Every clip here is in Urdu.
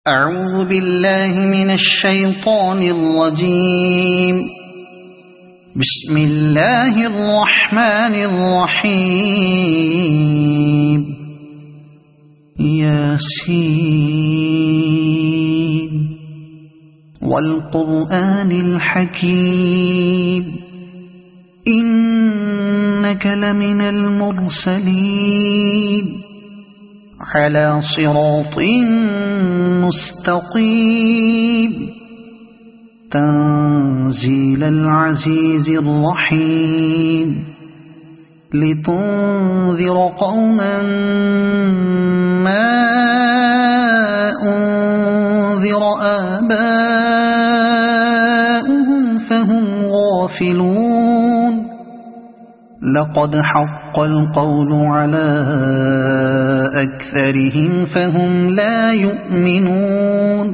أعوذ بالله من الشيطان الرجيم. بسم الله الرحمن الرحيم. ياسين والقرآن الحكيم إنك لمن المرسلين على صراط مستقيم تنزيل العزيز الرحيم لتنذر قوما ما أنذر آباؤهم فهم غافلون. لقد حق القول على أكثرهم فهم لا يؤمنون.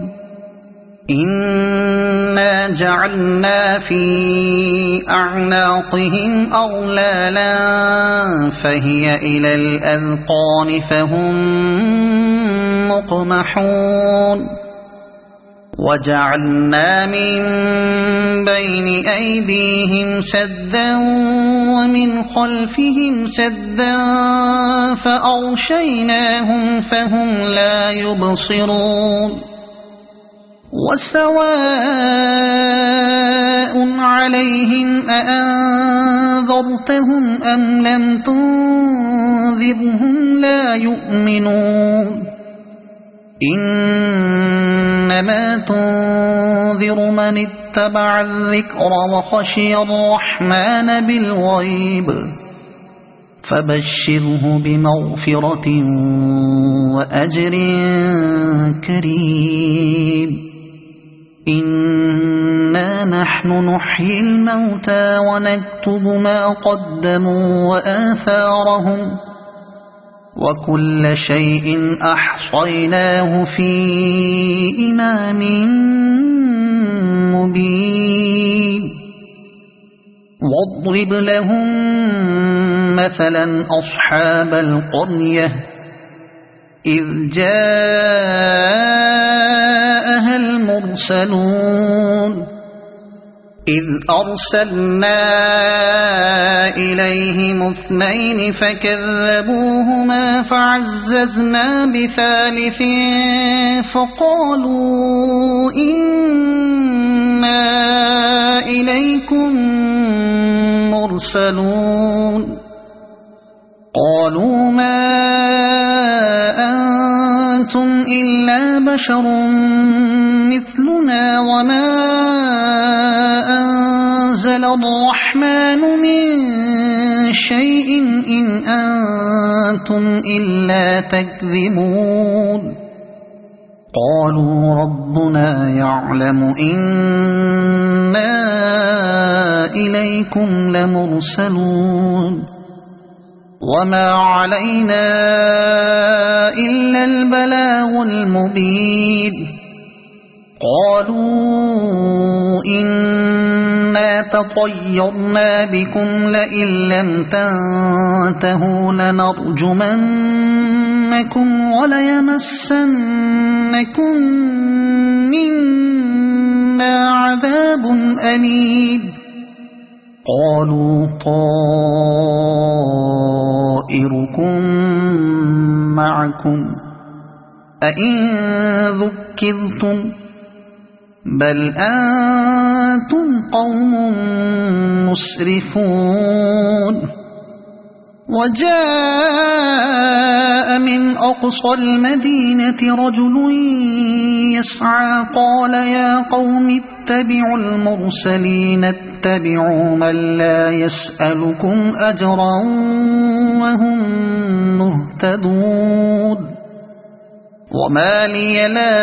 إنا جعلنا في أعناقهم أغلالا فهي إلى الأذقان فهم مقمحون. وجعلنا من بين أيديهم سدا ومن خلفهم سدا فأغشيناهم فهم لا يبصرون. وسواء عليهم أأنذرتهم أم لم تنذرهم لا يؤمنون. إنما تنذر من اتبع الذكر وخشي الرحمن بالغيب فبشره بمغفرة وأجر كريم. إنا نحن نحيي الموتى ونكتب ما قدموا وآثارهم وكل شيء أحصيناه في إمام مبين. واضرب لهم مثلا أصحاب القرية إذ جاءها المرسلون إذ أرسلنا إليهم 2 فكذبوهما فعززنا بثالث فقالوا إنا إليكم مرسلون. قالوا ما أنتم إلا بشر مثلنا وما أنزل الرحمن من شيء إن أنتم إلا تكذبون. قالوا ربنا يعلم إنا إليكم لمرسلون وما علينا إلا البلاغ المبين. قالوا إنا تطيرنا بكم لئن لم تنتهوا لنرجمنكم وليمسنكم منا عذاب أليم. قالوا طائركم معكم أئن ذكرتم بل أنتم قوم مسرفون. وجاء من أقصى المدينة رجل يسعى قال يا قوم اتبعوا المرسلين اتبعوا من لا يسألكم أجرا وهم مهتدون. وما لي لا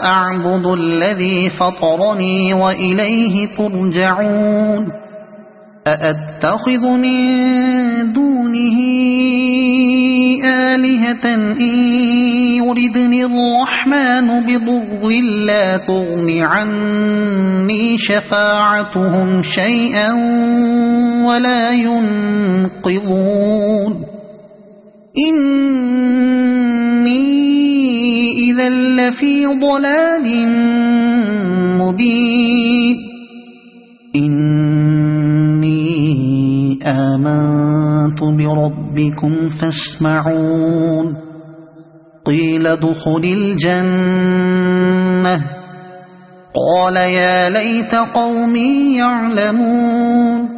أعبد الذي فطرني وإليه ترجعون. أأتخذ من دونه آلهة إن يردني الرحمن بضر لا تغن عني شفاعتهم شيئا ولا ينقذون. إني إذا لفي ضلال مبين إني آمنت بربكم فاسمعون قيل ادخل الجنة قال يا ليت قومي يعلمون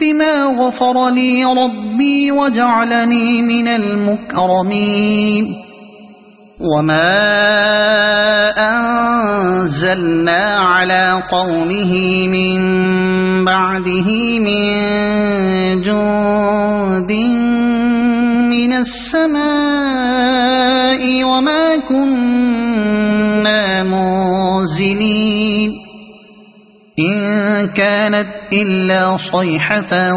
بما غفر لي ربي وجعلني من المكرمين وما أنزلنا على قومه من بعده من جند من السماء وما كنا منزلين إن كانت إلا صيحة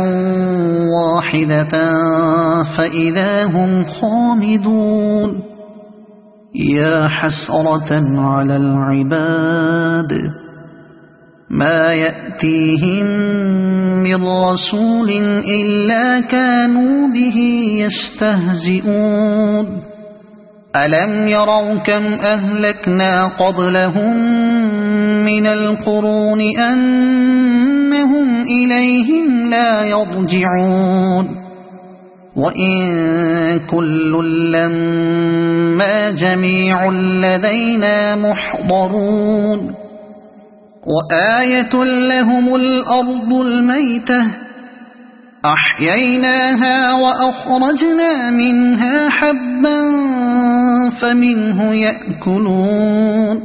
واحدة فإذا هم خامدون يا حسرة على العباد ما يأتيهم من رسول إلا كانوا به يستهزئون ألم يروا كم أهلكنا قبلهم من القرون أنهم إليهم لا يرجعون وإن كل لما جميع لدينا محضرون وآية لهم الأرض الميتة أحييناها وأخرجنا منها حبا فمنه يأكلون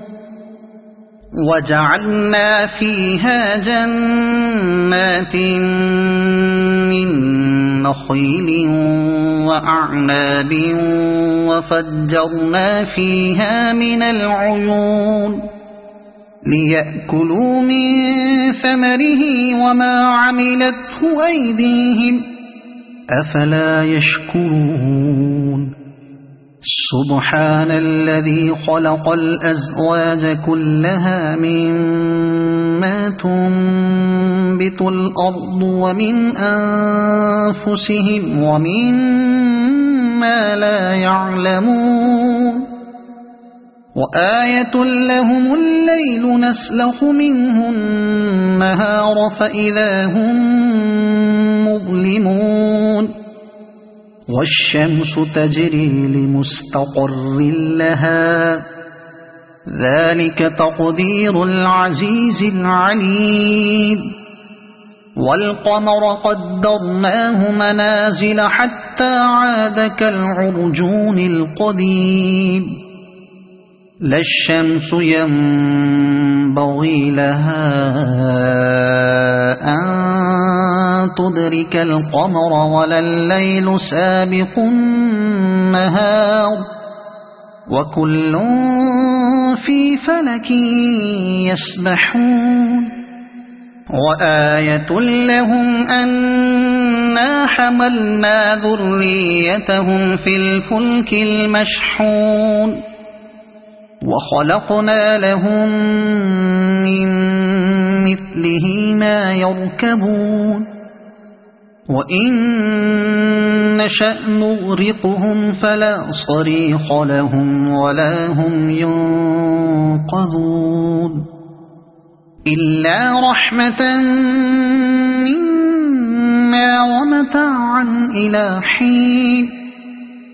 وجعلنا فيها جنات من نخيل وأعناب وفجرنا فيها من العيون ليأكلوا من ثمره وما عملته أيديهم أفلا يشكرون سبحان الذي خلق الأزواج كلها مما تنبت الأرض ومن أنفسهم ومما لا يعلمون وآية لهم الليل نسلخ منه النهار فإذا هم مظلمون والشمس تجري لمستقر لها ذلك تقدير العزيز العليم والقمر قدرناه منازل حتى عاد كالعرجون القديم لا الشمس ينبغي لها أن تدرك القمر ولا الليل سابق النهار وكل في فلك يسبحون وآية لهم أنا حملنا ذريتهم في الفلك المشحون وخلقنا لهم من مثله ما يركبون وإن نشأ نغرقهم فلا صريخ لهم ولا هم ينقذون إلا رحمة منا ومتاعا إلى حين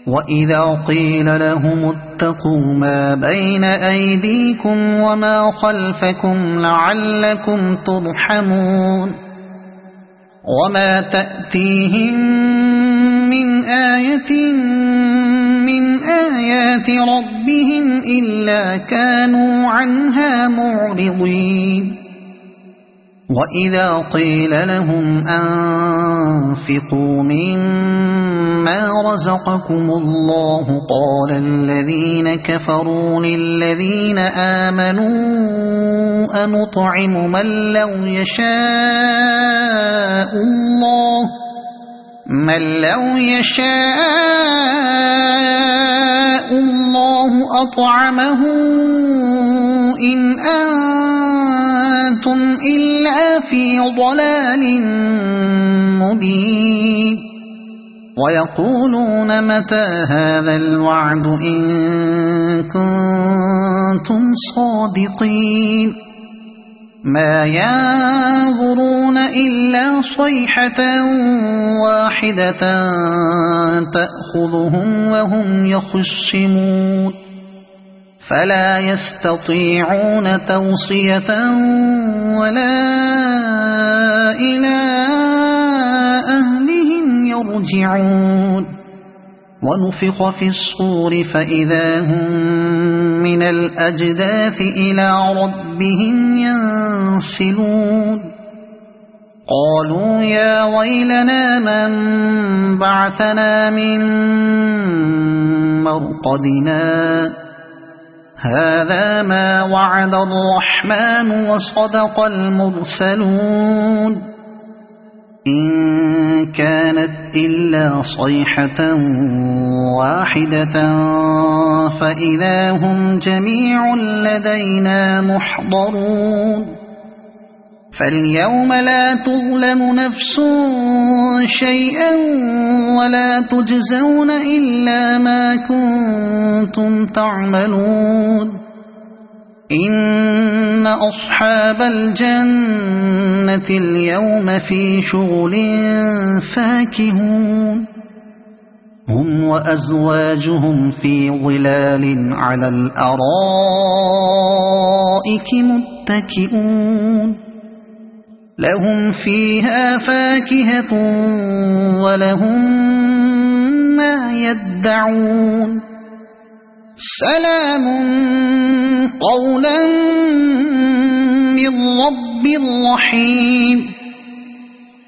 وإذا قيل لهم اتقوا ما بين أيديكم وما خلفكم لعلكم ترحمون وما تأتيهم من آية من آيات ربهم إلا كانوا عنها معرضين وإذا قيل لهم أنفقوا مما رزقكم الله قال الذين كفروا للذين آمنوا أنطعم من لو يشاء الله أطعمه إن أنتم إلا في ضلال مبين ويقولون متى هذا الوعد إن كنتم صادقين ما ينظرون إلا صيحة واحدة تأخذهم وهم يخصمون فلا يستطيعون توصية ولا إلى أهلهم يرجعون ونفخ في الصور فإذا هم من الأجداث إلى ربهم ينسلون قالوا يا ويلنا من بعثنا من مرقدنا هذا ما وعد الرحمن وصدق المرسلون إن كانت إلا صيحة واحدة فإذا هم جميع لدينا محضرون فاليوم لا تظلم نفس شيئا ولا تجزون إلا ما كنتم تعملون إن أصحاب الجنة اليوم في شغل فاكهون هم وأزواجهم في ظلال على الأرائك متكئون لهم فيها فاكهة ولهم ما يدعون سلام قولا من رب رحيم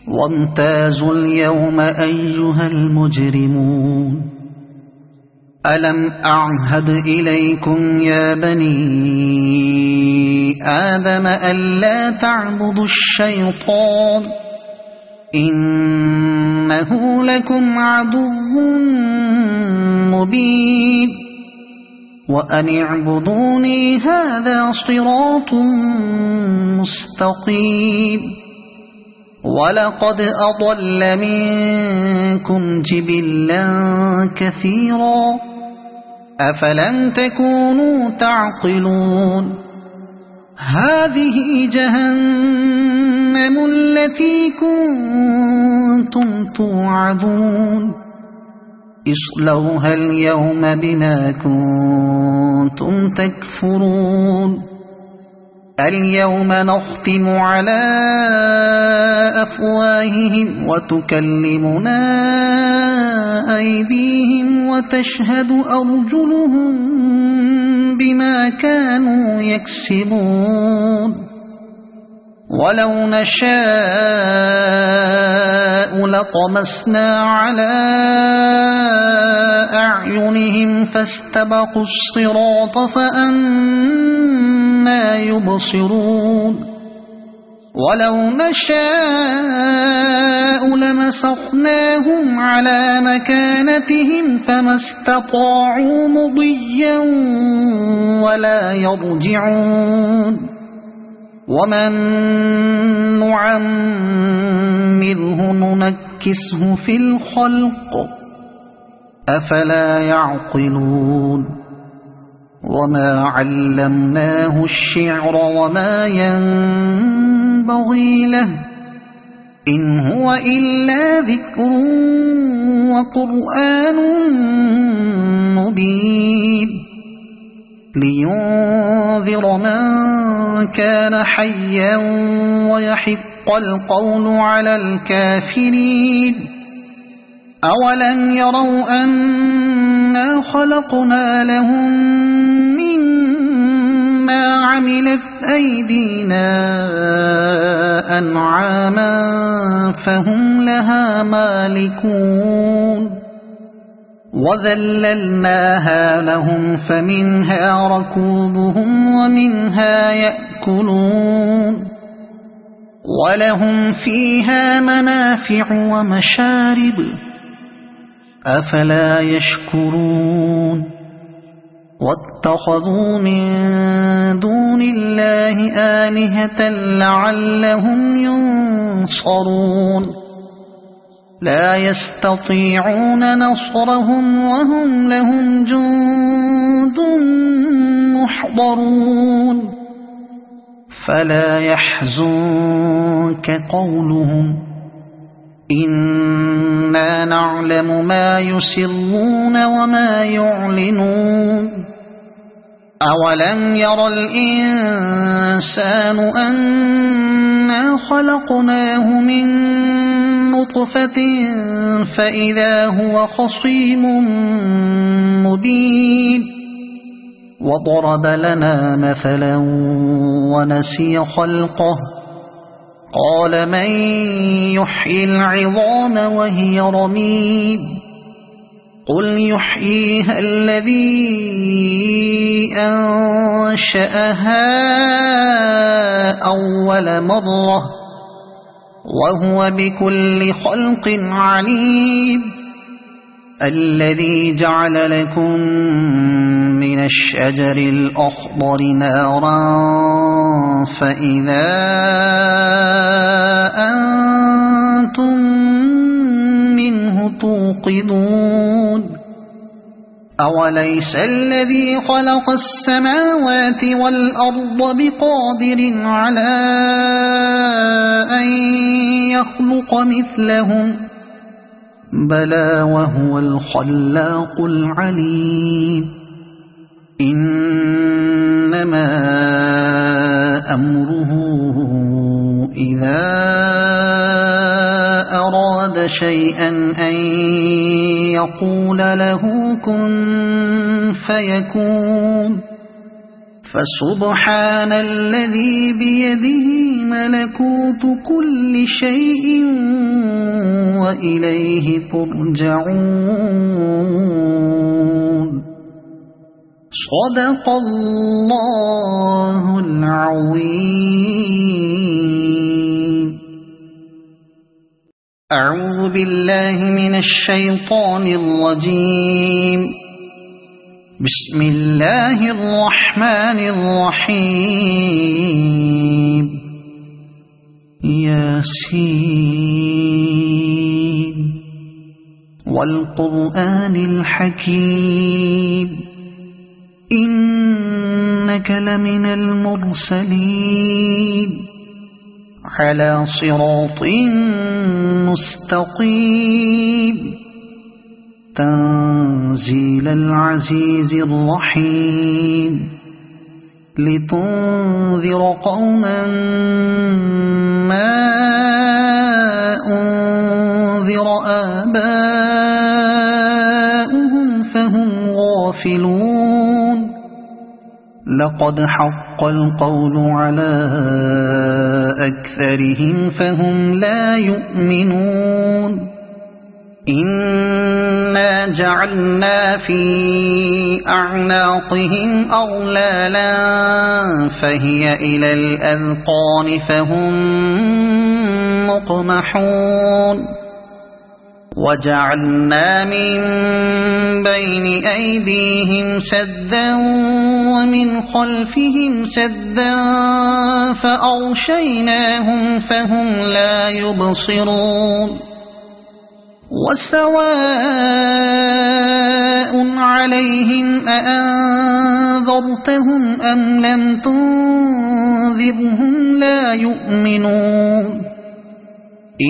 وامتازوا اليوم أيها المجرمون ألم أعهد إليكم يا بني آدم ألا تعبدوا الشيطان إنه لكم عدو مبين وأن اعبدوني هذا صراط مستقيم ولقد أضل منكم جبلا كثيرا أفلم تكونوا تعقلون هذه جهنم التي كنتم توعدون اصلوها اليوم بما كنتم تكفرون اليوم نختم على أفواههم وتكلمنا أيديهم وتشهد أرجلهم بما كانوا يكسبون ولو نشاء لطمسنا على أعينهم فاستبقوا الصراط فأنى يبصرون ولو نشاء لمسخناهم على مكانتهم فما استطاعوا مضيا ولا يرجعون ومن نعمره ننكسه في الخلق أفلا يعقلون وما علمناه الشعر وما ينبغي له إن هو إلا ذكر وقرآن مبين لينذر من كان حيا ويحق القول على الكافرين أولم يروا أنا خلقنا لهم مما عملت أيدينا أنعاما فهم لها مالكون وذللناها لهم فمنها ركوبهم ومنها يأكلون ولهم فيها منافع ومشارب أفلا يشكرون واتخذوا من دون الله آلهة لعلهم ينصرون لا يستطيعون نصرهم وهم لهم جند محضرون فلا يحزنك قولهم إنا نعلم ما يسرون وما يعلنون أولم ير الإنسان أنا خلقناه من نطفة فإذا هو خصيم مبين وضرب لنا مثلا ونسي خلقه قال من يحيي العظام وهي رميم قل يحييها الذي أنشأها أول مرة وهو بكل خلق عليم الذي جعل لكم من الشجر الأخضر نارا فإذا أنتم منه توقدون أوليس الذي خلق السماوات والأرض بقادر على أن يخلق مثلهم بلى وهو الخلاق العليم إنما أمره إذا أراد شيئا أن يقول له كن فيكون فسبحان الذي بيده ملكوت كل شيء وإليه ترجعون صدق الله العظيم. أعوذ بالله من الشيطان الرجيم. بسم الله الرحمن الرحيم. ياسين والقرآن الحكيم إنك لمن المرسلين على صراط مستقيم تنزيل العزيز الرحيم لتنذر قوما ما أنذر آباؤهم فهم غافلون لقد حق القول على أكثرهم فهم لا يؤمنون إنا جعلنا في أعناقهم أغلالا فهي إلى الأذقان فهم مقمحون وجعلنا من بين أيديهم سدا ومن خلفهم سدا فأغشيناهم فهم لا يبصرون وسواء عليهم أأنذرتهم أم لم تنذرهم لا يؤمنون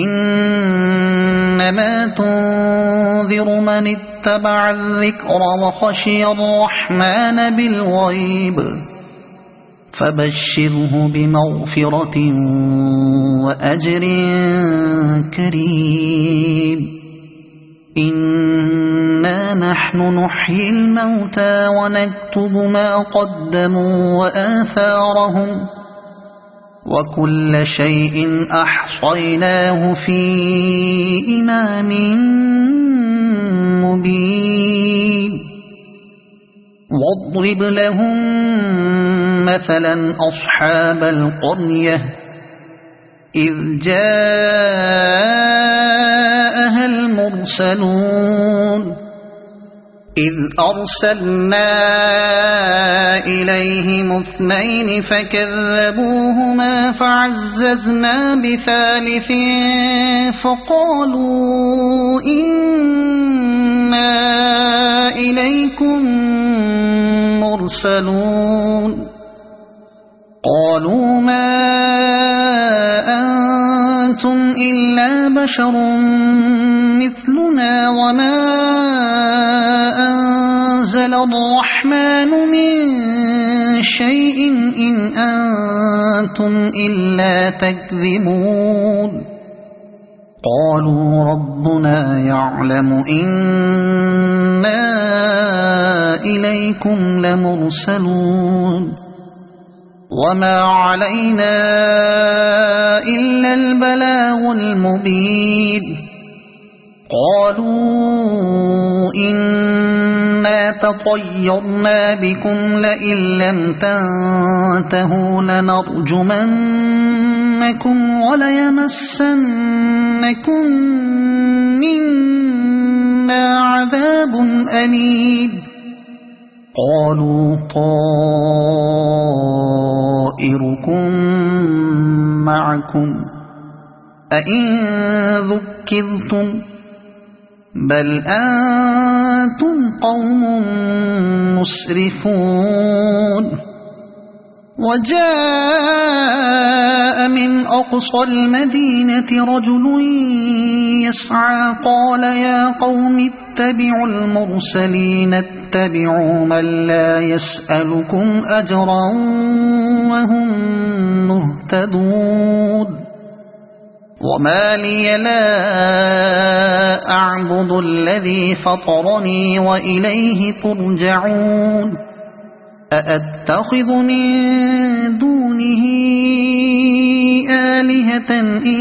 إنما تنذر من اتبع الذكر وخشي الرحمن بالغيب فبشره بمغفرة وأجر كريم إنا نحن نحيي الموتى ونكتب ما قدموا وآثارهم وكل شيء أحصيناه في إمام مبين واضرب لهم مثلا أصحاب القرية إذ جاءها المرسلون إذ أرسلنا إليهم 2 فكذبوهما فعززنا بثالث فقالوا إنا إليكم مرسلون قالوا ما أنتم إلا بشر مثلنا وما أنزل الرحمن من شيء إن أنتم إلا تكذبون قالوا ربنا يعلم إنا إليكم لمرسلون وما علينا إلا البلاغ المبين قالوا إنا تطيرنا بكم لئن لم تنتهوا لنرجمنكم وليمسنكم منا عذاب أليم قالوا طائركم معكم أئن ذكرتم بل أنتم قوم مسرفون وجاء من أقصى المدينة رجل يسعى قال يا قوم اتبعوا المرسلين اتبعوا من لا يسألكم أجرا وهم مهتدون وما لي لا أعبد الذي فطرني وإليه ترجعون أأتخذ من دونه آلهة إن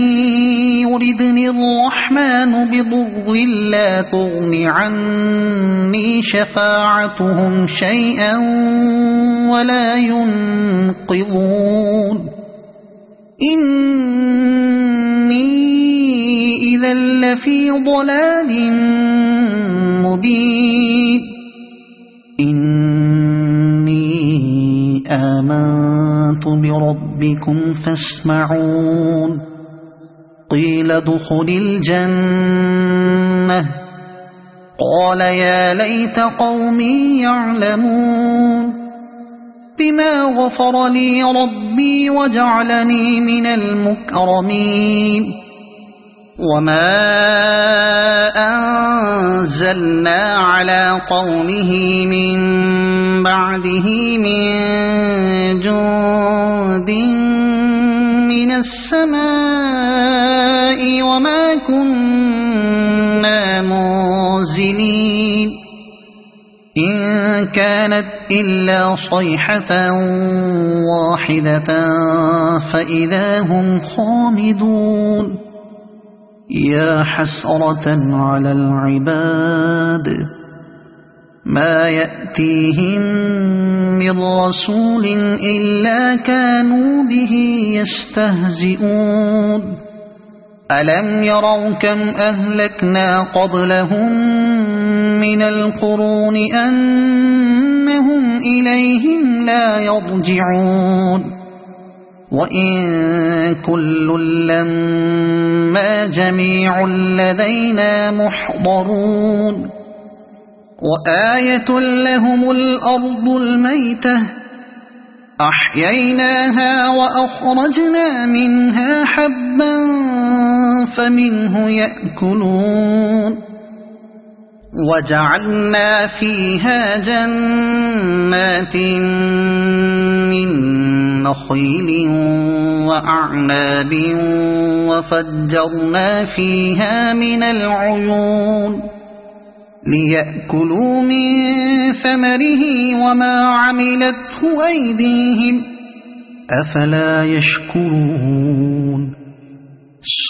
يردني الرحمن بضر لا تغن عني شفاعتهم شيئا ولا ينقذون إني إذا لفي ضلال مبين إني آمنت بربكم فاسمعون قيل ادخل الجنة قال يا ليت قومي يعلمون بما غفر لي ربي وجعلني من المكرمين وما أنزلنا على قومه من بعده من جند من السماء وما كنا منزلين إن كانت إلا صيحة واحدة فإذا هم خامدون يا حسرة على العباد ما يأتيهم من رسول إلا كانوا به يستهزئون ألم يروا كم أهلكنا قبلهم من القرون أنهم إليهم لا يرجعون وإن كل لما جميع لدينا محضرون وآية لهم الأرض الميتة أحييناها وأخرجنا منها حبا فمنه يأكلون وجعلنا فيها جنات من نخيل وأعناب وفجرنا فيها من العيون ليأكلوا من ثمره وما عملته أيديهم أفلا يشكرون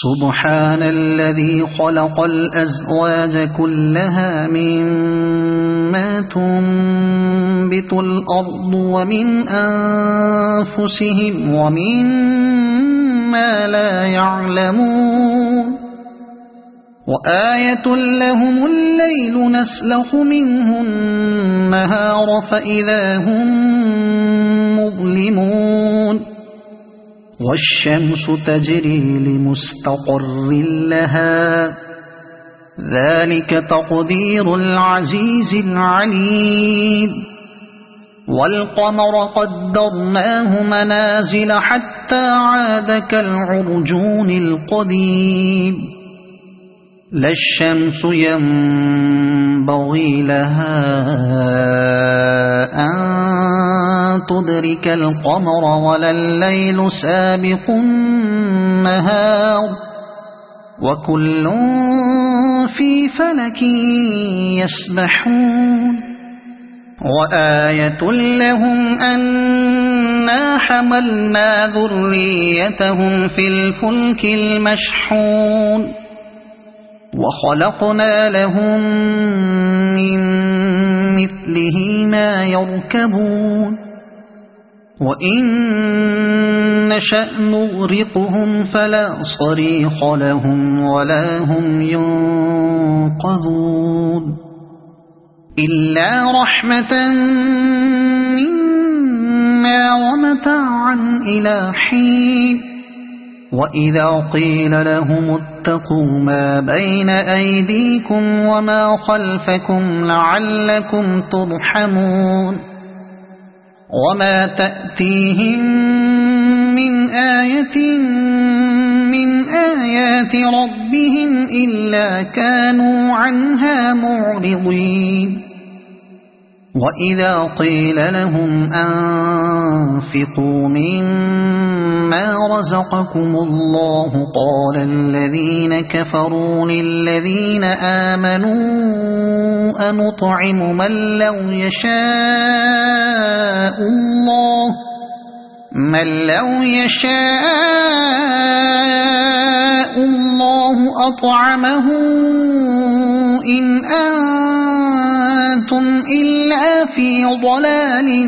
سبحان الذي خلق الأزواج كلها مما تنبت الأرض ومن أنفسهم ومما لا يعلمون وآية لهم الليل نسلخ منه النهار فإذا هم مظلمون والشمس تجري لمستقر لها ذلك تقدير العزيز العليم والقمر قدرناه منازل حتى عاد كالعرجون القديم لا الشمس ينبغي لها أن تدرك القمر ولا الليل سابق النهار وكل في فلك يسبحون وآية لهم أنا حملنا ذريتهم في الفلك المشحون وخلقنا لهم من مثله ما يركبون وإن نشأ نغرقهم فلا صريخ لهم ولا هم ينقذون إلا رحمة منا ومتاعا إلى حين وإذا قيل لهم اتقوا ما بين أيديكم وما خلفكم لعلكم ترحمون وما تأتيهم من آية من آيات ربهم إلا كانوا عنها معرضين وإذا قيل لهم أنفقوا مما رزقكم الله قال الذين كفروا للذين آمنوا أنطعم من لو يشاء الله أطعمه إن أنتم إلا في ضلال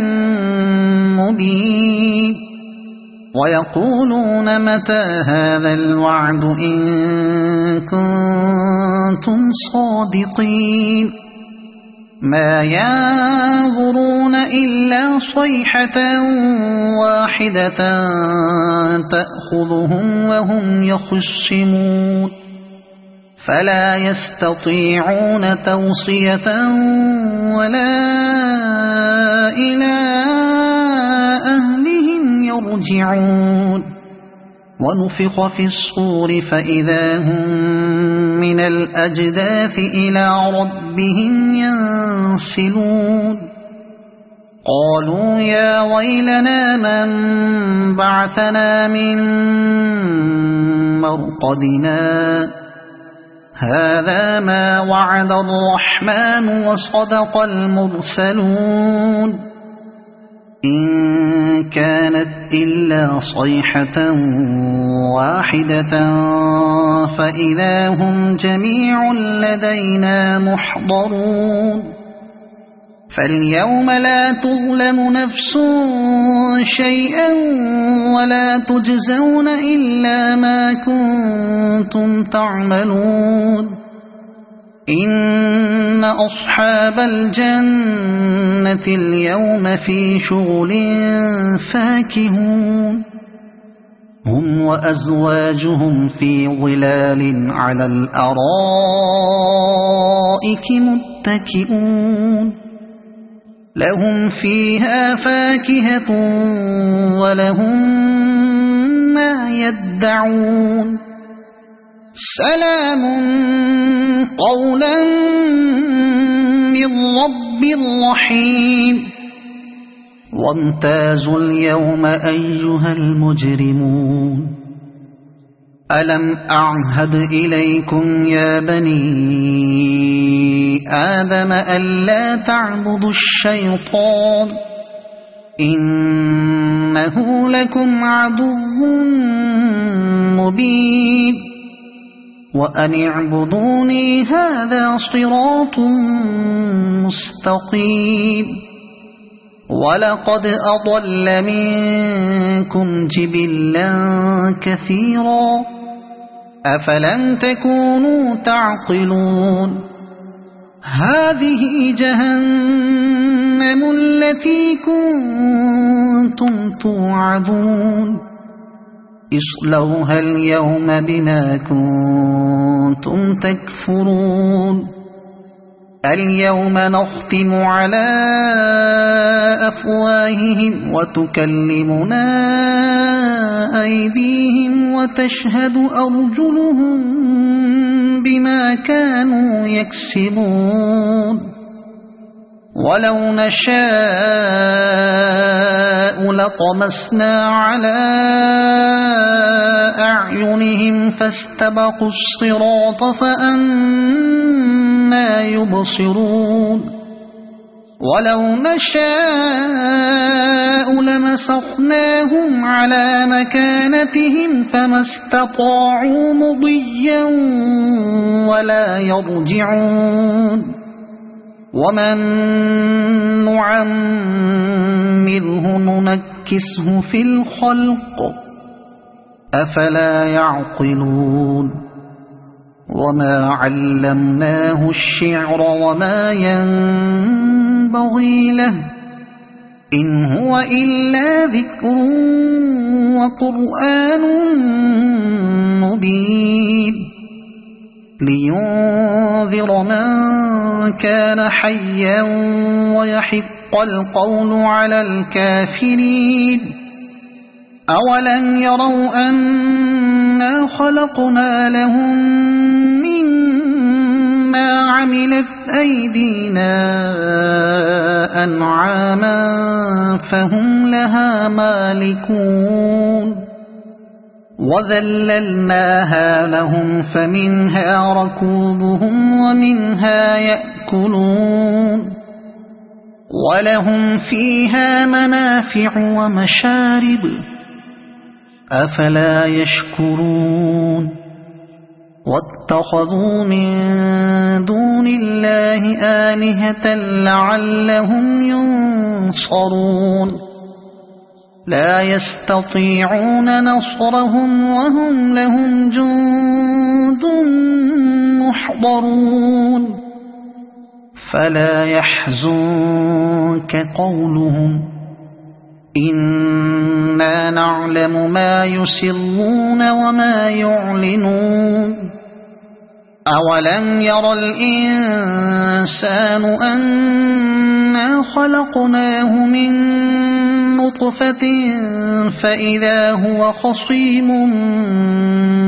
مبين ويقولون متى هذا الوعد إن كنتم صادقين ما ينظرون إلا صيحة واحدة تأخذهم وهم يخصمون فلا يستطيعون توصية ولا إلى أهلهم يرجعون ونفخ في الصور فإذا هم من الأجداث إلى ربهم ينسلون قالوا يا ويلنا من بعثنا من مرقدنا هذا ما وعد الرحمن وصدق المرسلون إن كانت إلا صيحة واحدة فإذا هم جميع لدينا محضرون فاليوم لا تظلم نفس شيئا ولا تجزون إلا ما كنتم تعملون إن أصحاب الجنة اليوم في شغل فاكهون هم وأزواجهم في ظلال على الأرائك متكئون لهم فيها فاكهة ولهم ما يدعون سلام قولا من رب رحيم وامتازوا اليوم أيها المجرمون ألم أعهد إليكم يا بني آدم ألا تعبدوا الشيطان إنه لكم عدو مبين وأن اعبدوني هذا صراط مستقيم ولقد أضل منكم جبلا كثيرا أفلم تكونوا تعقلون هذه جهنم التي كنتم توعدون اصلوها اليوم بما كنتم تكفرون اليوم نختم على أفواههم وتكلمنا أيديهم وتشهد أرجلهم بما كانوا يكسبون ولو نشاء لطمسنا على أعينهم فاستبقوا الصراط فأنى يبصرون ولو نشاء لمسخناهم على مكانتهم فما استطاعوا مضيا ولا يرجعون ومن نعمره ننكسه في الخلق أفلا يعقلون وما علمناه الشعر وما ينبغي له إن هو إلا ذكر وقرآن مبين لينذر من كان حيا ويحق القول على الكافرين أولم يروا أنا خلقنا لهم مما عملت أيدينا أنعاما فهم لها مالكون وذللناها لهم فمنها ركوبهم ومنها يأكلون ولهم فيها منافع ومشارب أفلا يشكرون واتخذوا من دون الله آلهة لعلهم ينصرون لا يستطيعون نصرهم وهم لهم جند محضرون فلا يحزنك قولهم إنا نعلم ما يسرون وما يعلنون أولم ير الإنسان أنا خلقناه من نطفة فإذا هو خصيم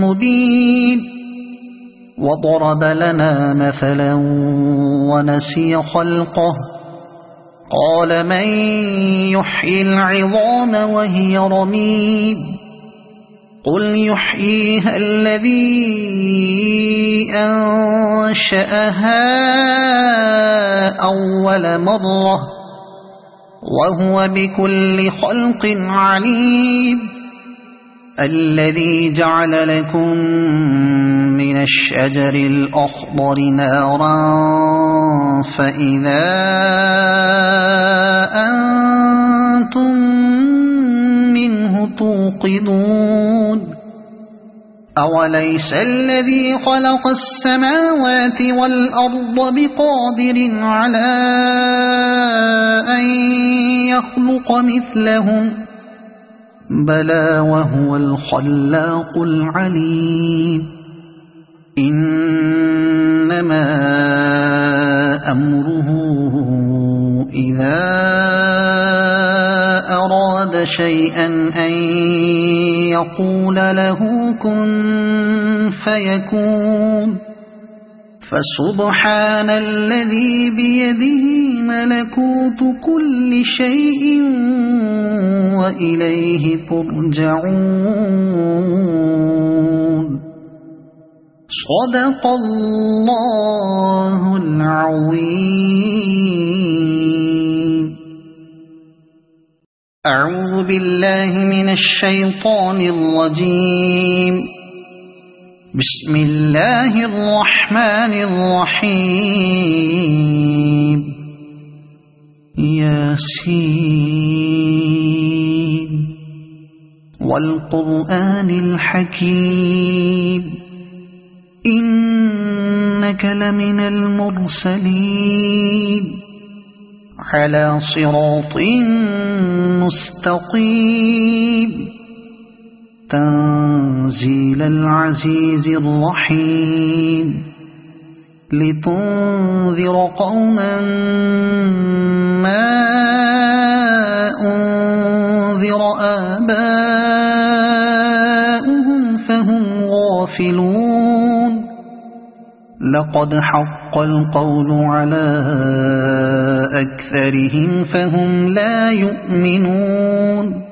مبين وضرب لنا مثلا ونسي خلقه قال من يحيي العظام وهي رميم قل يحييها الذي أنشأها أول مرة وهو بكل خلق عليم الذي جعل لكم من الشجر الأخضر نارا فإذا أنتم منه توقدون أوليس الذي خلق السماوات والأرض بقادر على أن يخلق مثلهم بلى وهو الخلاق العليم إنما أمره إذا أراد شيئا أن يقول له كن فيكون فسبحان الذي بيده ملكوت كل شيء وإليه ترجعون صدق الله العظيم. أعوذ بالله من الشيطان الرجيم. بسم الله الرحمن الرحيم. ياسين والقرآن الحكيم إنك لمن المرسلين على صراط مستقيم تنزيل العزيز الرحيم لتنذر قوما ما أنذر آباؤهم فهم غافلون لقد حق القول على أكثرهم فهم لا يؤمنون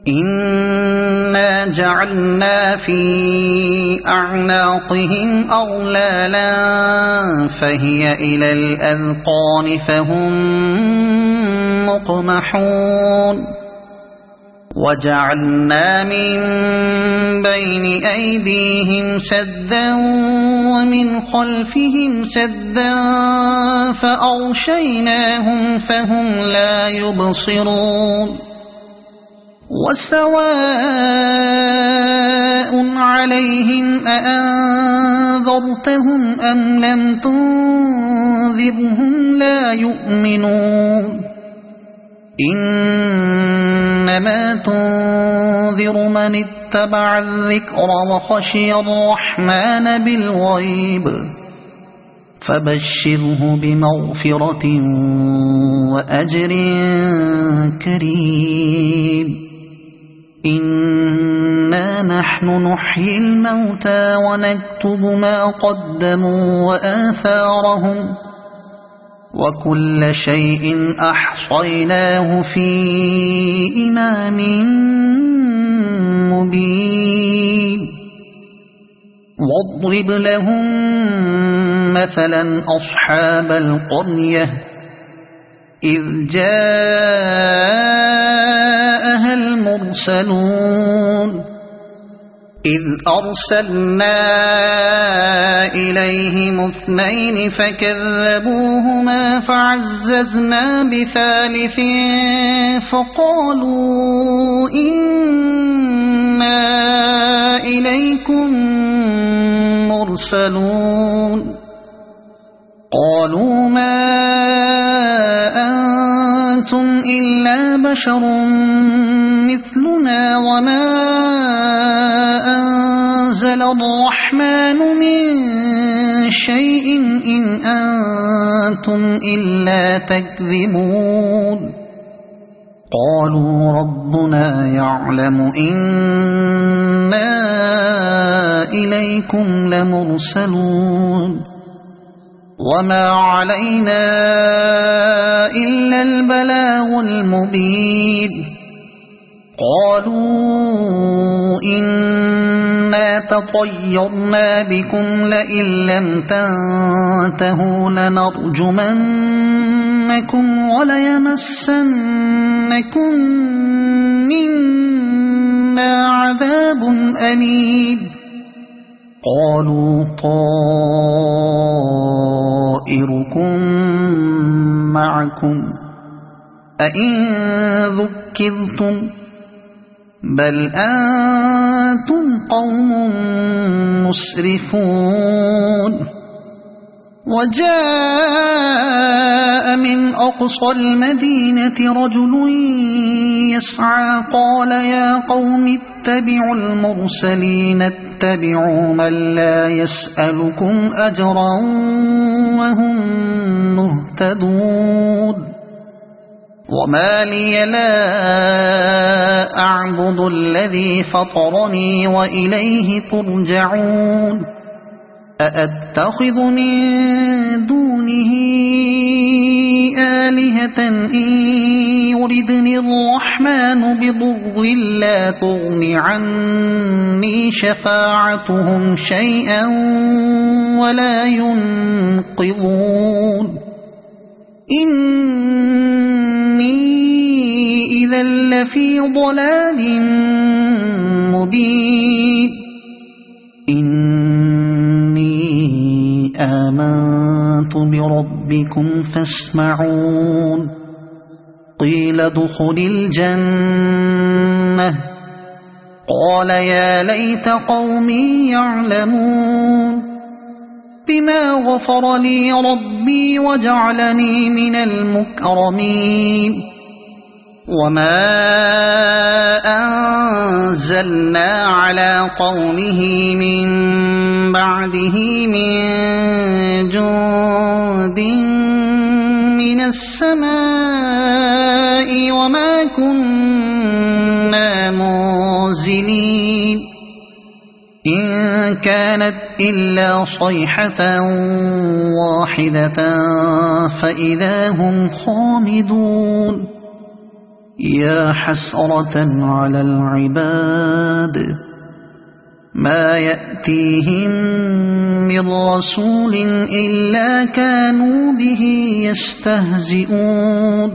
إنا جعلنا في أعناقهم أغلالا فهي إلى الأذقان فهم مقمحون وجعلنا من بين أيديهم سدا ومن خلفهم سدا فأغشيناهم فهم لا يبصرون وسواء عليهم أأنذرتهم أم لم تنذرهم لا يؤمنون إنما تنذر من اتبع الذكر وخشي الرحمن بالغيب فبشره بمغفرة وأجر كريم إنا نحن نحيي الموتى ونكتب ما قدموا وآثارهم وكل شيء أحصيناه في إمام مبين واضرب لهم مثلا أصحاب القرية إذ جاءها المرسلون إذ أرسلنا إليهم اثنين فكذبوهما فعززنا بثالث فقالوا إنا إليكم مرسلون قالوا ما أنتم إلا بشر مثلنا وما أنزل الرحمن من شيء إن أنتم إلا تكذبون قالوا ربنا يعلم إنا إليكم لمرسلون وما علينا إلا البلاغ المبين قالوا إنا تطيرنا بكم لئن لم تنتهوا لنرجمنكم وليمسنكم منا عذاب أليم قالوا طائركم معكم أئن ذكرتم بل أنتم قوم مسرفون وجاء من أقصى المدينة رجل يسعى قال يا قوم اتبعوا المرسلين اتبعوا من لا يسألكم أجرا وهم مهتدون وما لي لا أعبد الذي فطرني وإليه ترجعون أأتخذ من دونه آلهة إن يردني الرحمن بضر لا تغن عني شفاعتهم شيئا ولا ينقذون إني إذا لفي ضلال مبين إني آمنت بربكم فاسمعون قيل ادخل الجنة قال يا ليت قومي يعلمون بما غفر لي ربي وجعلني من المكرمين وما أنزلنا على قومه من بعده من جند من السماء وما كنا منزلين إن كانت إلا صيحة واحدة فإذا هم خامدون يا حسرة على العباد ما يأتيهم من رسول إلا كانوا به يستهزئون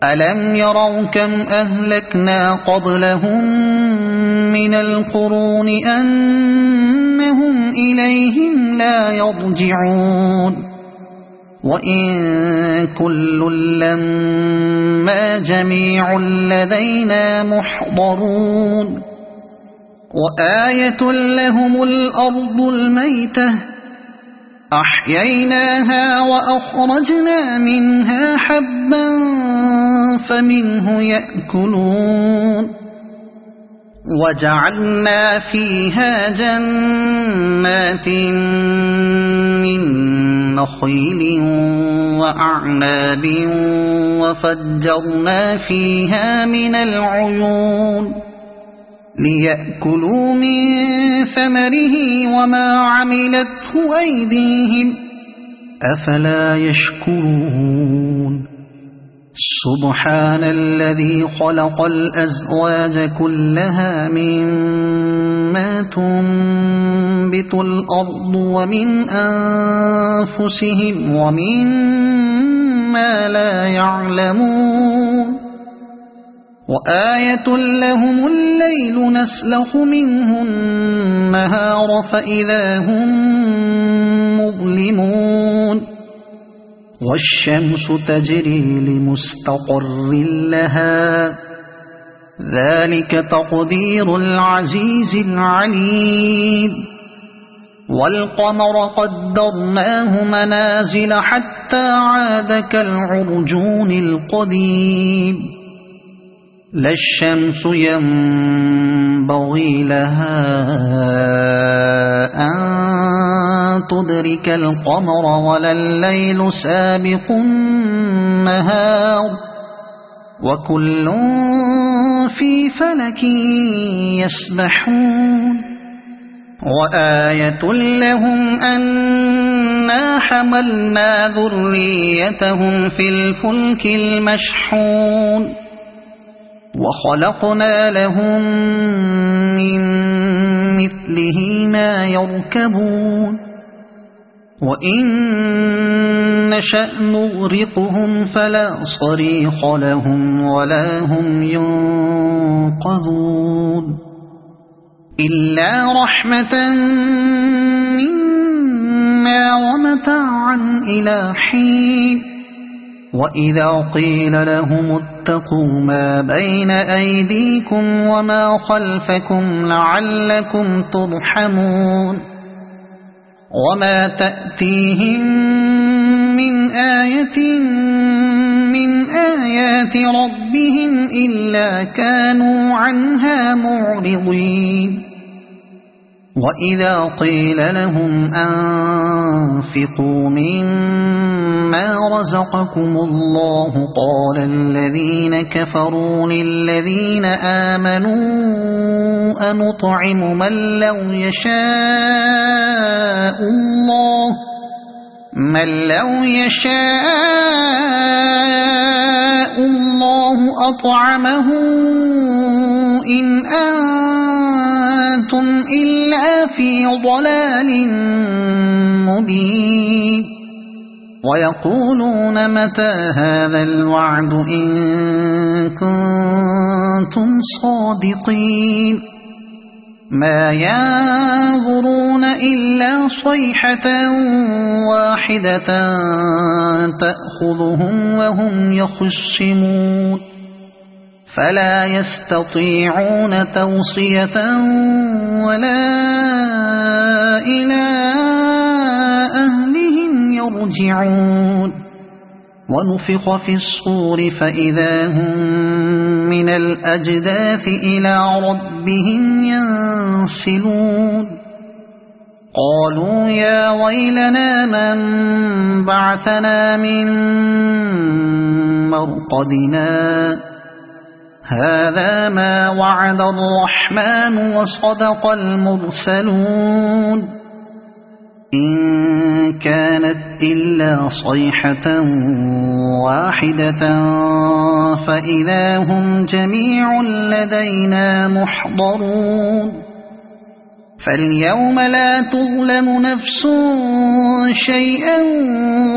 ألم يروا كم أهلكنا قبلهم من القرون أنهم إليهم لا يرجعون وإن كل لما جميع لدينا محضرون وآية لهم الأرض الميتة أحييناها وأخرجنا منها حبا فمنه يأكلون وجعلنا فيها جنات من نخيل وأعناب وفجرنا فيها من العيون ليأكلوا من ثمره وما عملته أيديهم أفلا يشكرون سبحان الذي خلق الأزواج كلها مما تنبت الأرض ومن أنفسهم ومما لا يعلمون وآية لهم الليل نسلخ منه النهار فإذا هم مظلمون والشمس تجري لمستقر لها ذلك تقدير العزيز العليم والقمر قدرناه منازل حتى عاد كالعرجون القديم لا الشمس ينبغي لها أن تدرك القمر ولا الليل سابق النهار وكل في فلك يسبحون وآية لهم أنا حملنا ذريتهم في الفلك المشحون وخلقنا لهم من مثله ما يركبون وإن نشأ نغرقهم فلا صريخ لهم ولا هم ينقذون إلا رحمة منا ومتاعا إلى حين وإذا قيل لهم اتقوا ما بين أيديكم وما خلفكم لعلكم ترحمون وما تأتيهم من آية من آيات ربهم إلا كانوا عنها معرضين وإذا قيل لهم أنفقوا مما رزقكم الله قال الذين كفروا للذين آمنوا أنطعم من لو يشاء الله أطعمه إن أنتم إلا في ضلال مبين ويقولون متى هذا الوعد إن كنتم صادقين ما ينظرون إلا صيحة واحدة تأخذهم وهم يخصمون فلا يستطيعون توصية ولا إلى أهلهم يرجعون ونفخ في الصور فإذا هم من الأجداث إلى ربهم ينسلون قالوا يا ويلنا من بعثنا من مرقدنا هذا ما وعد الرحمن وصدق المرسلون إن كانت إلا صيحة واحدة فإذا هم جميع لدينا محضرون فاليوم لا تظلم نفس شيئا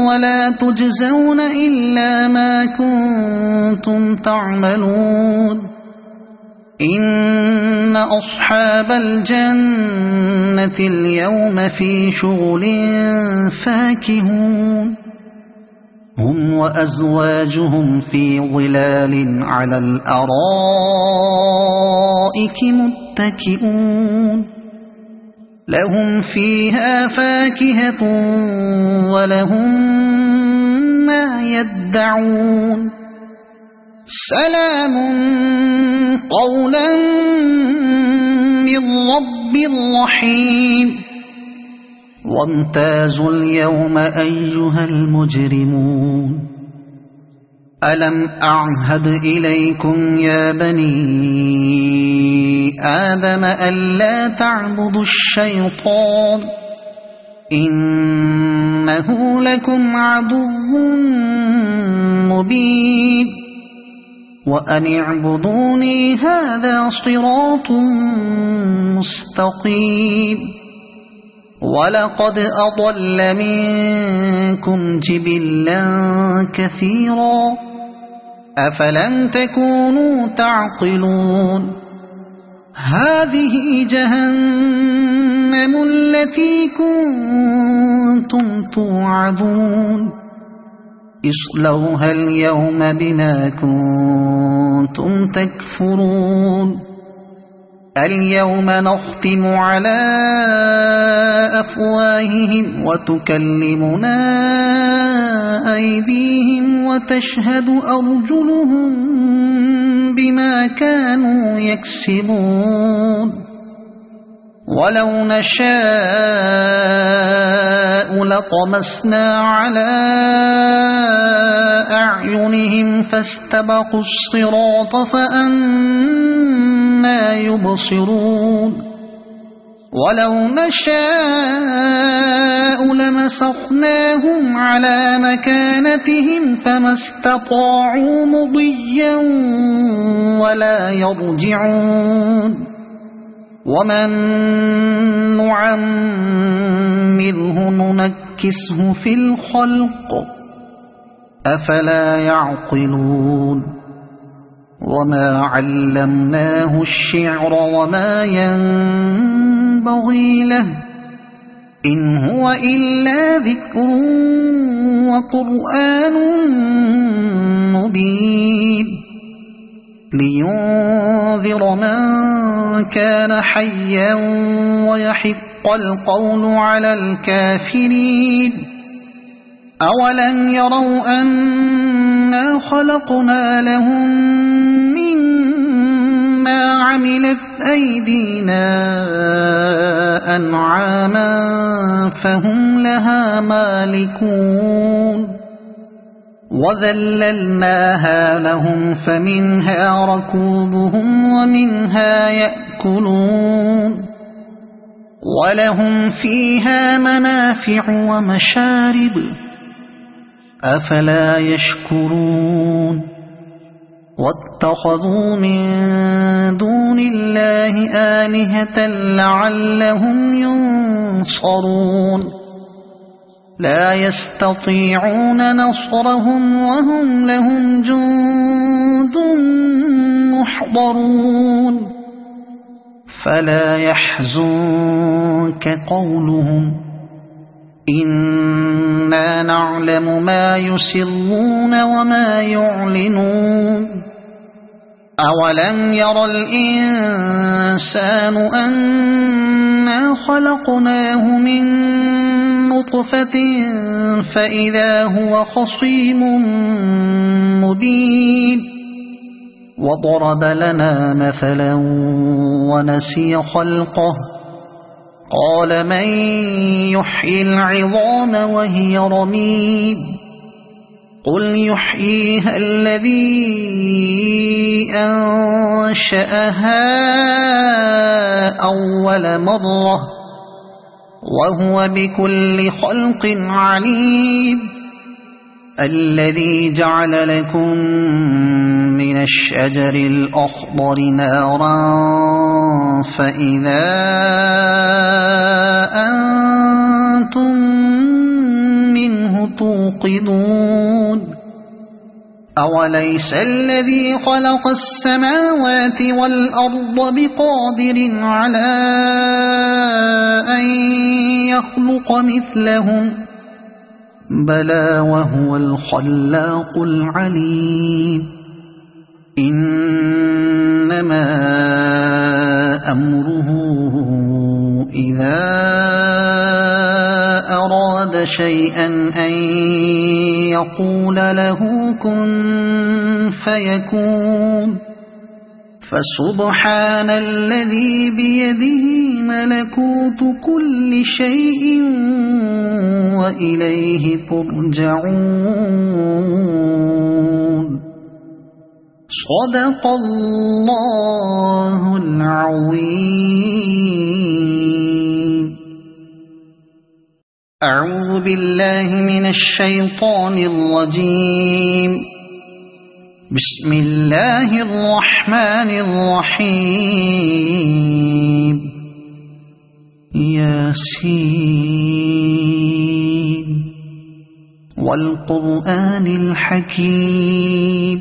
ولا تجزون إلا ما كنتم تعملون إن أصحاب الجنة اليوم في شغل فاكهون هم وأزواجهم في ظلال على الأرائك متكئون لهم فيها فاكهة ولهم ما يدعون سلام قولا من رب رحيم وامتازوا اليوم أيها المجرمون ألم أعهد إليكم يا بني آدم ألا تعبدوا الشيطان إنه لكم عدو مبين وأن اعبدوني هذا صراط مستقيم ولقد أضل منكم جبلا كثيرا أفلم تكونوا تعقلون هذه جهنم التي كنتم توعدون اصلوها اليوم بما كنتم تكفرون اليوم نختم على أفواههم وتكلمنا أيديهم وتشهد أرجلهم بما كانوا يكسبون ولو نشاء لطمسنا على أعينهم فاستبقوا الصراط فأنى يبصرون ولو نشاء لمسخناهم على مكانتهم فما استطاعوا مضيا ولا يرجعون ومن نعمره ننكسه في الخلق أفلا يعقلون وما علمناه الشعر وما ينبغي له إن هو إلا ذكر وقرآن مبين لينذر من كان حيا ويحق القول على الكافرين أولم يروا أنا خلقنا لهم مما عملت أيدينا أنعاما فهم لها مالكون وذللناها لهم فمنها ركوبهم ومنها يأكلون ولهم فيها منافع ومشارب أفلا يشكرون واتخذوا من دون الله آلهة لعلهم ينصرون لا يستطيعون نصرهم وهم لهم جند محضرون فلا يحزنك قولهم إنا نعلم ما يسرون وما يعلنون أولم ير الإنسان أنا خلقناه من نطفة فإذا هو خصيم مبين وضرب لنا مثلا ونسي خلقه قال من يحيي العظام وهي رميم قل يحييها الذي أنشأها أول مرة وهو بكل خلق عليم الذي جعل لكم من الشجر الأخضر نارا فإذا أنتم منه توقدون أوليس الذي خلق السماوات والأرض بقادر على أن يخلق مثلهم بلى وهو الخلاق العليم إنما أمره إذا أراد شيئا أن يقول له كن فيكون فسبحان الذي بيده ملكوت كل شيء وإليه ترجعون صدق الله العظيم. أعوذ بالله من الشيطان الرجيم. بسم الله الرحمن الرحيم. ياسين والقرآن الحكيم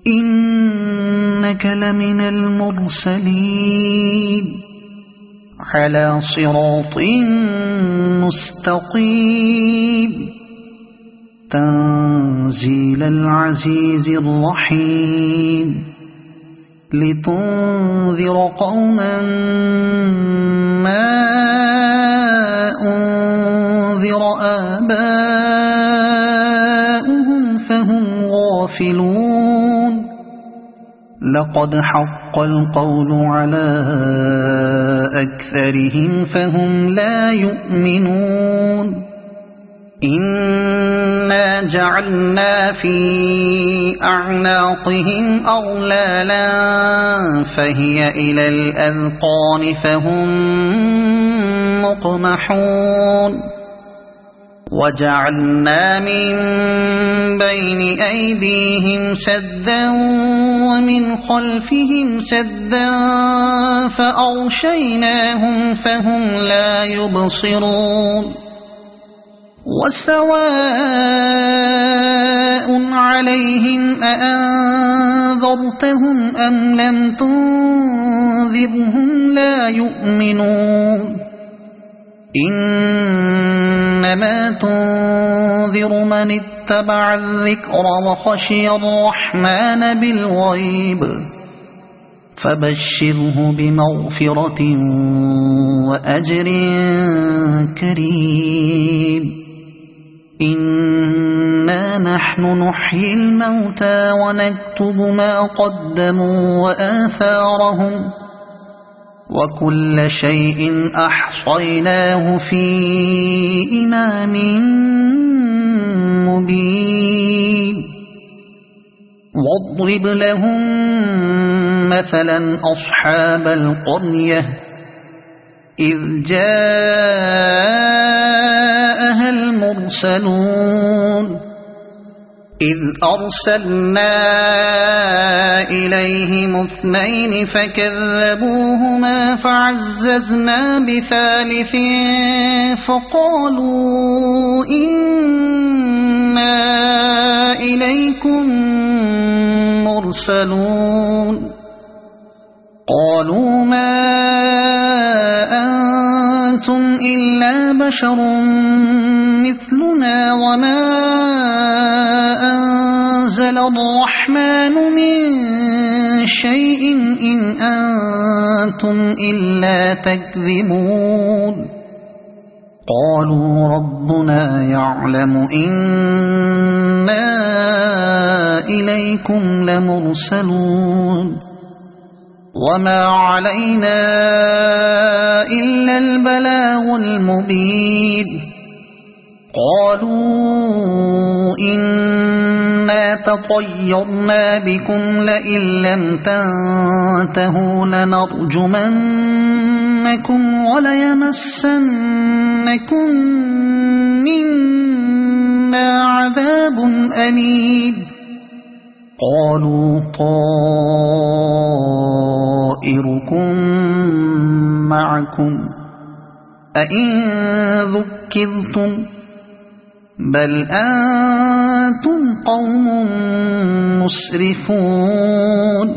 إنك لمن المرسلين على صراط مستقيم تنزيل العزيز الرحيم لتنذر قوما ما أنذر آباؤهم فهم غافلون لقد حق القول على أكثرهم فهم لا يؤمنون إنا جعلنا في أعناقهم أغلالا فهي إلى الأذقان فهم مقمحون وجعلنا من بين أيديهم سدا ومن خلفهم سدا فأغشيناهم فهم لا يبصرون وسواء عليهم أأنذرتهم أم لم تنذرهم لا يؤمنون إنما تنذر من اتبع الذكر وخشي الرحمن بالغيب فبشره بمغفرة وأجر كريم إنا نحن نحيي الموتى ونكتب ما قدموا وآثارهم وكل شيء أحصيناه في إمام مبين واضرب لهم مثلا أصحاب القرية إذ جاءها المرسلون إذ أرسلنا إليهم اثنين فكذبوهما فعززنا بثالث فقالوا إنا إليكم مرسلون قالوا ما أنتم إلا بشر مثلنا وما أنزل نزل الرحمن من شيء إن أنتم إلا تكذبون قالوا ربنا يعلم إنا إليكم لمرسلون وما علينا إلا البلاغ المبين قالوا إنا تطيرنا بكم لئن لم تنتهوا لنرجمنكم وليمسنكم منا عذاب أليم قالوا طائركم معكم أئن ذكرتم بل أنتم قوم مسرفون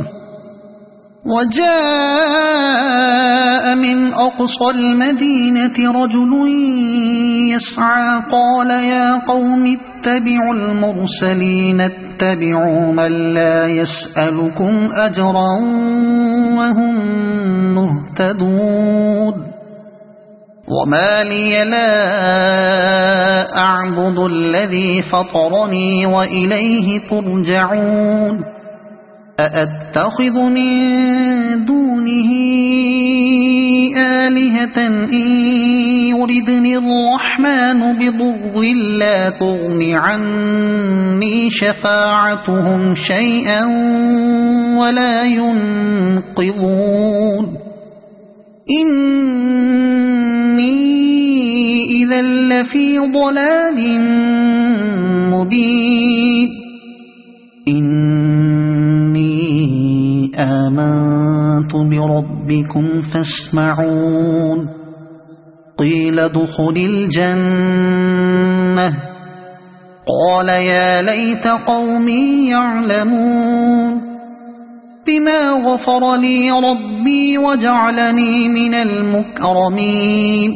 وجاء من أقصى المدينة رجل يسعى قال يا قوم اتبعوا المرسلين اتبعوا من لا يسألكم أجرا وهم مهتدون وما لي لا أعبد الذي فطرني وإليه ترجعون أأتخذ من دونه آلهة إن يردني الرحمن بضر لا تغن عني شفاعتهم شيئا ولا ينقذون إني إذا لفي ضلال مبين إني آمنت بربكم فاسمعون قيل ادخل الجنة قال يا ليت قومي يعلمون بما غفر لي ربي وجعلني من المكرمين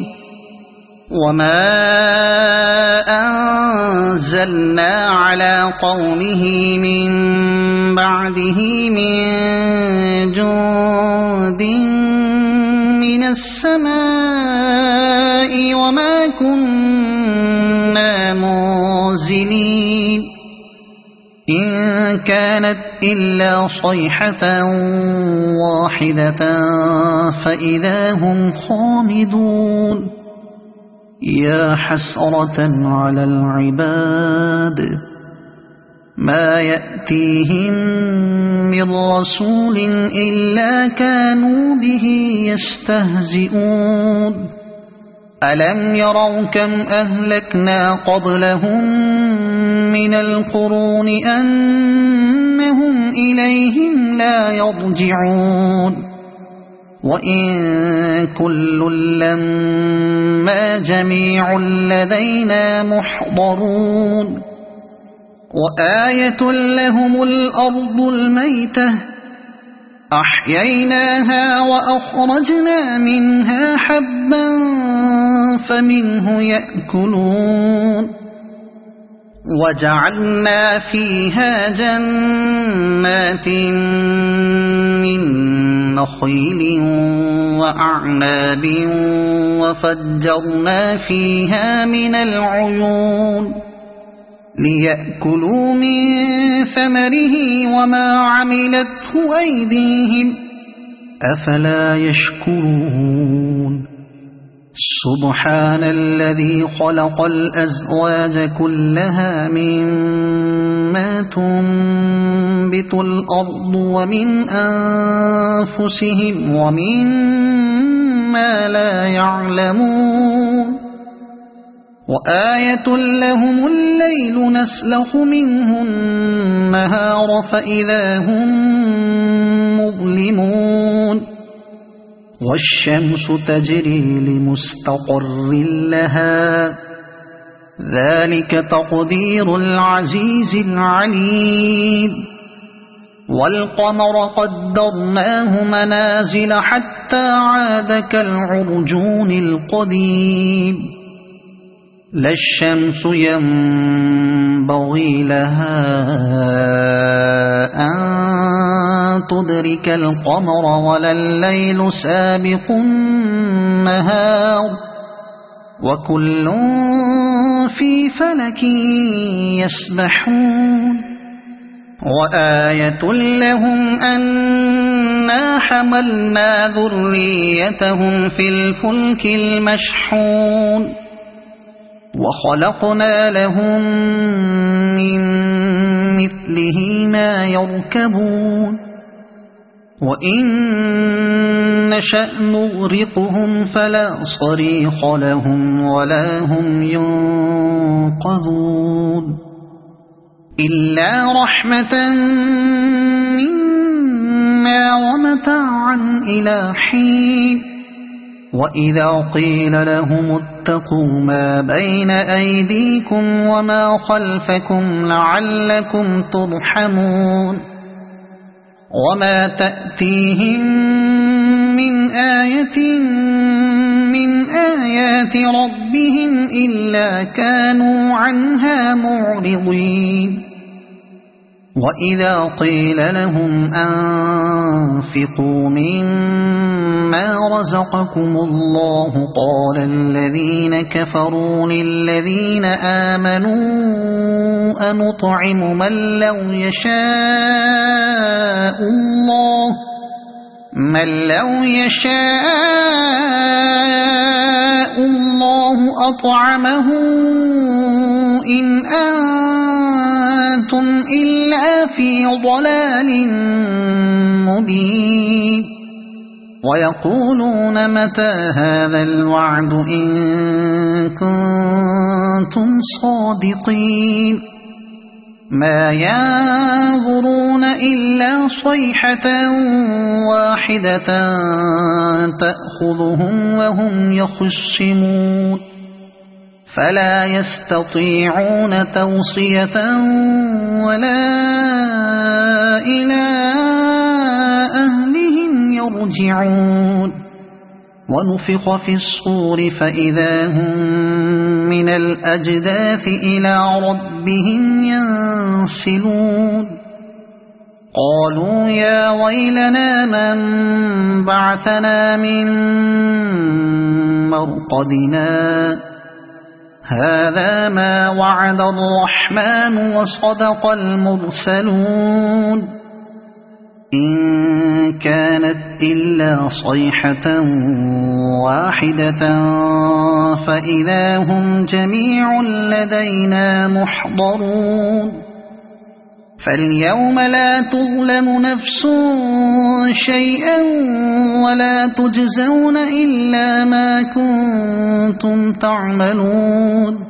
وما أنزلنا على قومه من بعده من جند من السماء وما كنا منزلين إن كانت إلا صيحة واحدة فإذا هم خامدون يا حسرة على العباد ما يأتيهم من رسول إلا كانوا به يستهزئون ألم يروا كم أهلكنا قبلهم من القرون أنهم إليهم لا يرجعون وإن كل لما جميع لدينا محضرون وآية لهم الأرض الميتة أحييناها وأخرجنا منها حبا فمنه يأكلون وجعلنا فيها جنات من نخيل وأعناب وفجرنا فيها من العيون ليأكلوا من ثمره وما عملته أيديهم أفلا يشكرون سبحان الذي خلق الأزواج كلها مما تنبت الأرض ومن أنفسهم ومما لا يعلمون وآية لهم الليل نسلخ منه النهار فإذا هم مظلمون والشمس تجري لمستقر لها ذلك تقدير العزيز العليم والقمر قدرناه منازل حتى عاد كالعرجون القديم لا الشمس ينبغي لها أن تدرك القمر ولا الليل سابق النهار وكل في فلك يسبحون وآية لهم أنا حملنا ذريتهم في الفلك المشحون وخلقنا لهم من مثله ما يركبون وإن نشأ نغرقهم فلا صريخ لهم ولا هم ينقذون إلا رحمة منا ومتاعا إلى حين وإذا قيل لهم اتقوا ما بين أيديكم وما خلفكم لعلكم ترحمون وما تأتيهم من آية من آيات ربهم إلا كانوا عنها معرضين وإذا قيل لهم أنفقوا مما رزقكم الله قال الذين كفروا للذين آمنوا أنطعم من لو يشاء الله أطعمه إن أنتم إلا في ضلال مبين ويقولون متى هذا الوعد إن كنتم صادقين ما ينظرون إلا صيحة واحدة تأخذهم وهم يخصمون فلا يستطيعون توصية ولا إلى أهلهم يرجعون ونفخ في الصور فإذا هم من الأجداث إلى ربهم ينسلون قالوا يا ويلنا من بعثنا من مرقدنا هذا ما وعد الرحمن وصدق المرسلون إن كانت إلا صيحة واحدة فإذا هم جميع لدينا محضرون فاليوم لا تظلم نفس شيئا ولا تجزون إلا ما كنتم تعملون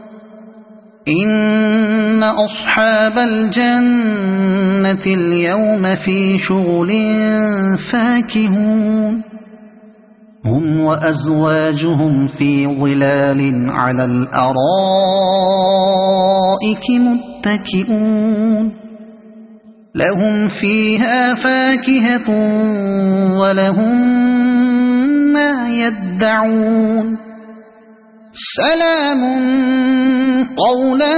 إن أصحاب الجنة اليوم في شغل فاكهون هم وأزواجهم في ظلال على الأرائك متكئون لهم فيها فاكهة ولهم ما يدعون سلام قولا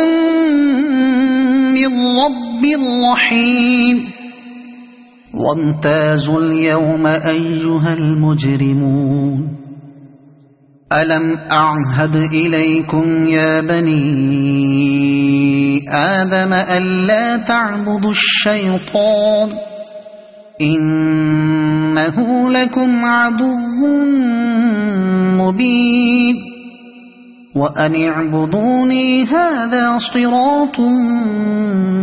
من رب رحيم وامتازوا اليوم أيها المجرمون ألم أعهد إليكم يا بني آدم ألا تعبدوا الشيطان إنه لكم عدو مبين وأن اعبدوني هذا صراط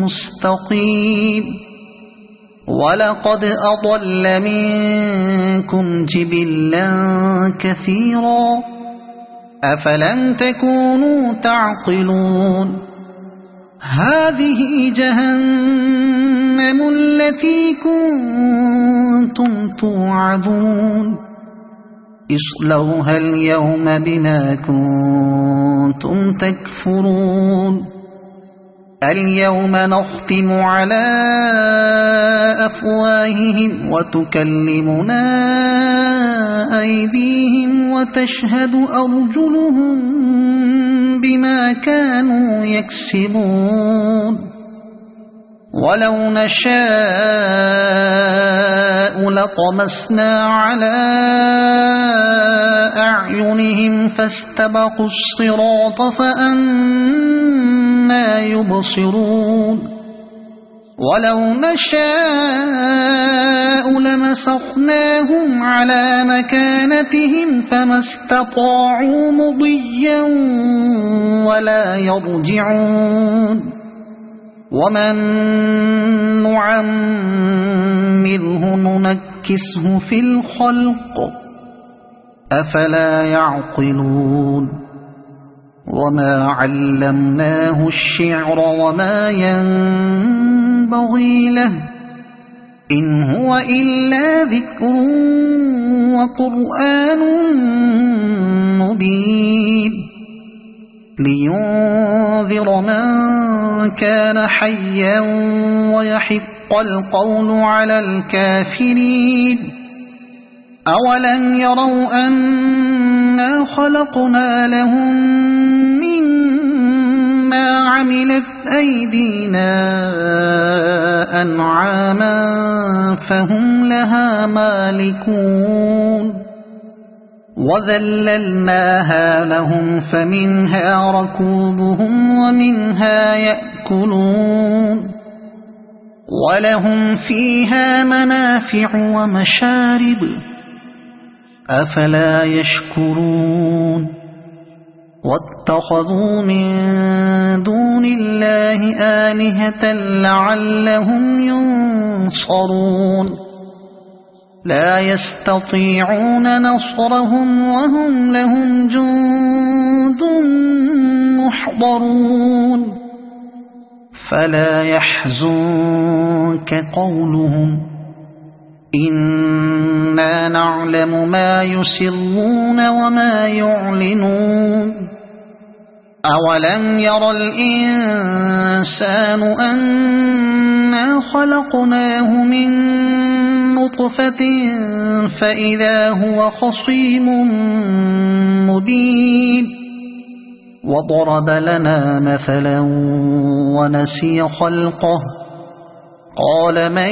مستقيم ولقد أضل منكم جبلا كثيرا أفلم تكونوا تعقلون هذه جهنم التي كنتم توعدون اصلوها اليوم بما كنتم تكفرون اليوم نختم على أفواههم وتكلمنا أيديهم وتشهد أرجلهم بما كانوا يكسبون ولو نشاء لطمسنا على أعينهم فاستبقوا الصراط فأنى يبصرون ولو نشاء لمسخناهم على مكانتهم فما استطاعوا مضيا ولا يرجعون ومن نعمره ننكسه في الخلق أفلا يعقلون وما علمناه الشعر وما ينبغي له إن هو إلا ذكر وقرآن مبين لينذر من كان حيا ويحق القول على الكافرين أولم يروا أنا خلقنا لهم مما عملت أيدينا أنعاما فهم لها مالكون وذللناها لهم فمنها ركوبهم ومنها يأكلون ولهم فيها منافع ومشارب أفلا يشكرون واتخذوا من دون الله آلهة لعلهم ينصرون لا يستطيعون نصرهم وهم لهم جند محضرون فلا يحزنك قولهم إنا نعلم ما يسرون وما يعلنون أولم ير الإنسان أنا خلقناه من نطفة فإذا هو خصيم مبين وضرب لنا مثلا ونسي خلقه قال من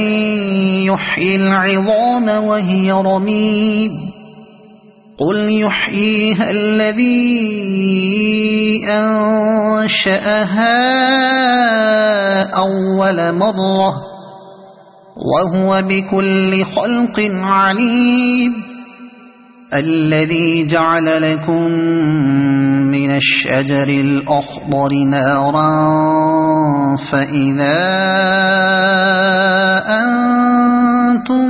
يحيي العظام وهي رميم قل يحييها الذي أنشأها أول مرة وهو بكل خلق عليم الذي جعل لكم من الشجر الأخضر نارا فإذا أنتم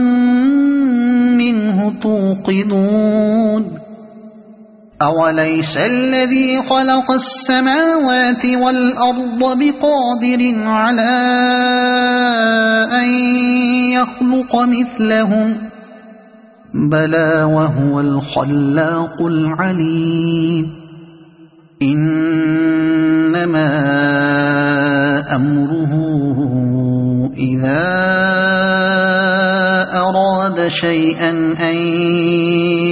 منه توقدون أوليس الذي خلق السماوات والأرض بقادر على أن يخلق مثلهم بلى وهو الخلاق العليم إنما أمره إذا أراد شيئا أن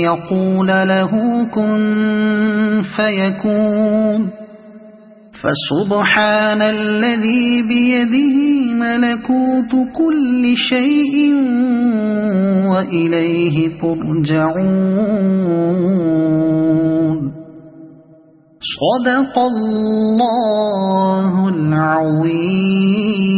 يقول له كن فيكون فسبحان الذي بيده ملكوت كل شيء وإليه ترجعون صدق الله العظيم.